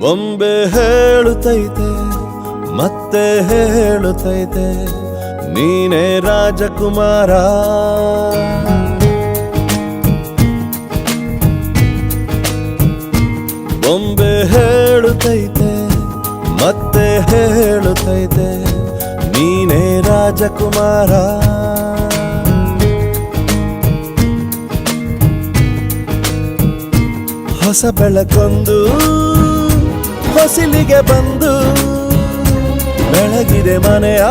ಬೊಂಬೆ ಹೇಳುತ್ತೈತೆ ಮತ್ತೆ ಹೇಳುತ್ತೈತೆ ನೀನೇ ರಾಜಕುಮಾರ. ಬೊಂಬೆ ಹೇಳುತ್ತೈತೆ ಮತ್ತೆ ಹೇಳುತ್ತೈತೆ ನೀನೇ ರಾಜಕುಮಾರ. ಹೊಸ ಬೆಳಕೊಂದು ಹೊಸಿಲಿಗೆ ಬಂದು ಬೆಳಗಿದೆ ಮನೆಯ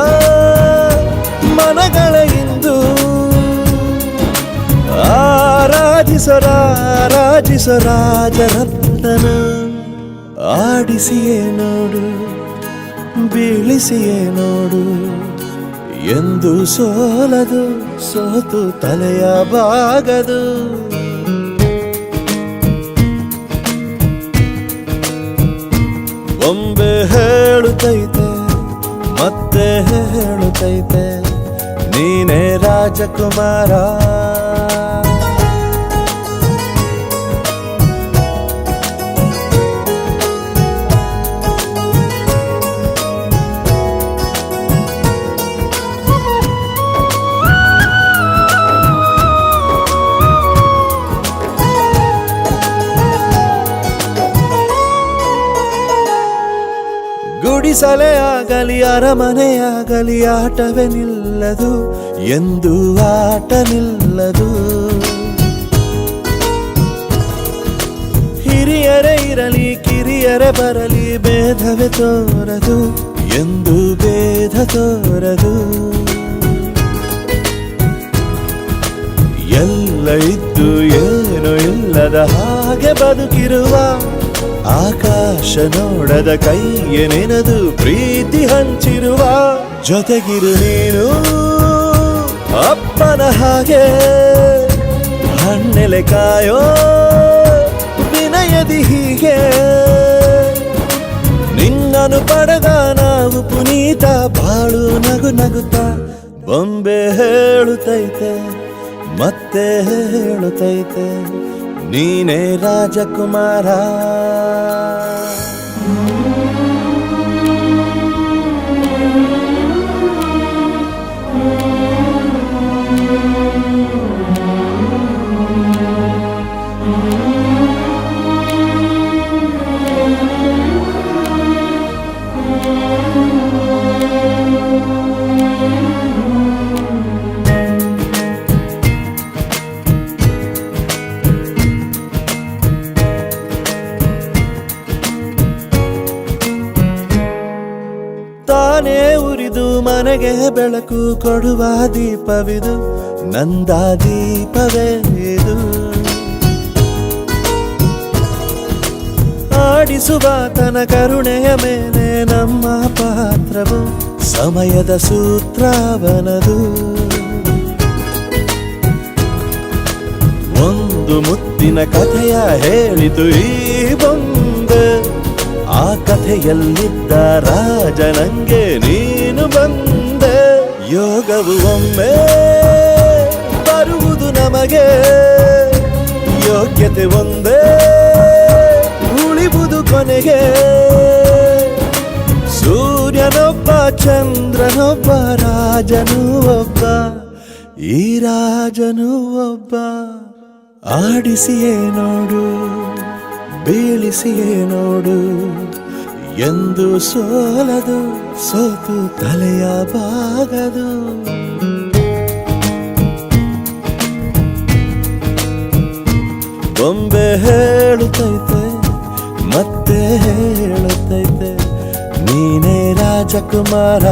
ಮನಗಳ ಇಂದು. ಆರಾಧಿಸೋ ರಾಜರತ್ನನ ಆಡಿಸಿಯೇ ನೋಡು ಬೀಳಿಸಿಯೇ ನೋಡು ಎಂದು ಸೋಲದು ಸೋತು ತಲೆಯ ಬಾಗದು. ಬೊಂಬೆ ಹೇಳುತ್ತೈತೆ ಮತ್ತೆ ಹೇಳುತ್ತೈತೆ ನೀನೇ ರಾಜಕುಮಾರ. ಗುಡಿಸಲೇ ಆಗಲಿ ಅರಮನೆಯಾಗಲಿ ಆಟವೇ ನಿಲ್ಲದು ಎಂದು ಆಟ ನಿಲ್ಲದು. ಹಿರಿಯರೇ ಇರಲಿ ಕಿರಿಯರೇ ಬರಲಿ ಭೇದವೇ ತೋರದು ಎಂದು ಭೇದ ತೋರದು. ಎಲ್ಲ ಇದ್ದು ಏನು ಇಲ್ಲದ ಹಾಗೆ ಬದುಕಿರುವ ಆಕಾಶ ನೋಡದ ಕೈಯೇ ನೆನೆದು ಪ್ರೀತಿ ಹಂಚಿರುವ. ಜೊತೆಗಿರು ನೀನು ಅಪ್ಪನ ಹಾಗೆ ಹಣ್ಣೆಲೆ ಕಾಯೋ ವಿನಯದಿ ಹೀಗೆ. ನಿನ್ನನ್ನು ಪಡೆದ ನಾವು ಪುನೀತ ಬಾಳು ನಗು ನಗುತ್ತಾ. ಬೊಂಬೆ ಹೇಳುತ್ತೈತೆ ಮತ್ತೆ ಹೇಳುತ್ತೈತೆ ನೀನೇ ರಾಜಕುಮಾರ. ತಾನೇ ಉರಿದು ಮನೆಗೆ ಬೆಳಕು ಕೊಡುವ ದೀಪವಿದು ನಂದ ದೀಪವೇ ಇದು. ಆಡಿಸುವ ತನ ಕರುಣೆಯ ಮೇಲೆ ನಮ್ಮ ಪಾತ್ರವು ಸಮಯದ ಸೂತ್ರವನದು. ಒಂದು ಮುತ್ತಿನ ಕಥೆಯ ಹೇಳಿತು ಈ ಬೊಂಬೆ. ಆ ಕಥೆಯಲ್ಲಿದ್ದ ರಾಜ ನಂಗೆ ನೀನು ಬಂದೆ. ಯೋಗವು ಒಮ್ಮೆ ಬರುವುದು ನಮಗೆ ಯೋಗ್ಯತೆ ಒಂದೇ ಉಳಿವುದು ಕೊನೆಗೆ. ಸೂರ್ಯನೊಬ್ಬ ಚಂದ್ರನೊಬ್ಬ ರಾಜನು ಒಬ್ಬ ಈ ರಾಜನು ಒಬ್ಬ. ಆಡಿಸಿಯೇ ನೋಡು ಬೀಳಿಸಿಯೇ ನೋಡು ಎಂದು ಸೋಲದು ಸೋತು ತಲೆಯ ಬಾಗದು. ಬೊಂಬೆ ಹೇಳುತ್ತೈತೆ ಮತ್ತೆ ಹೇಳುತ್ತೈತೆ ನೀನೇ ರಾಜಕುಮಾರ.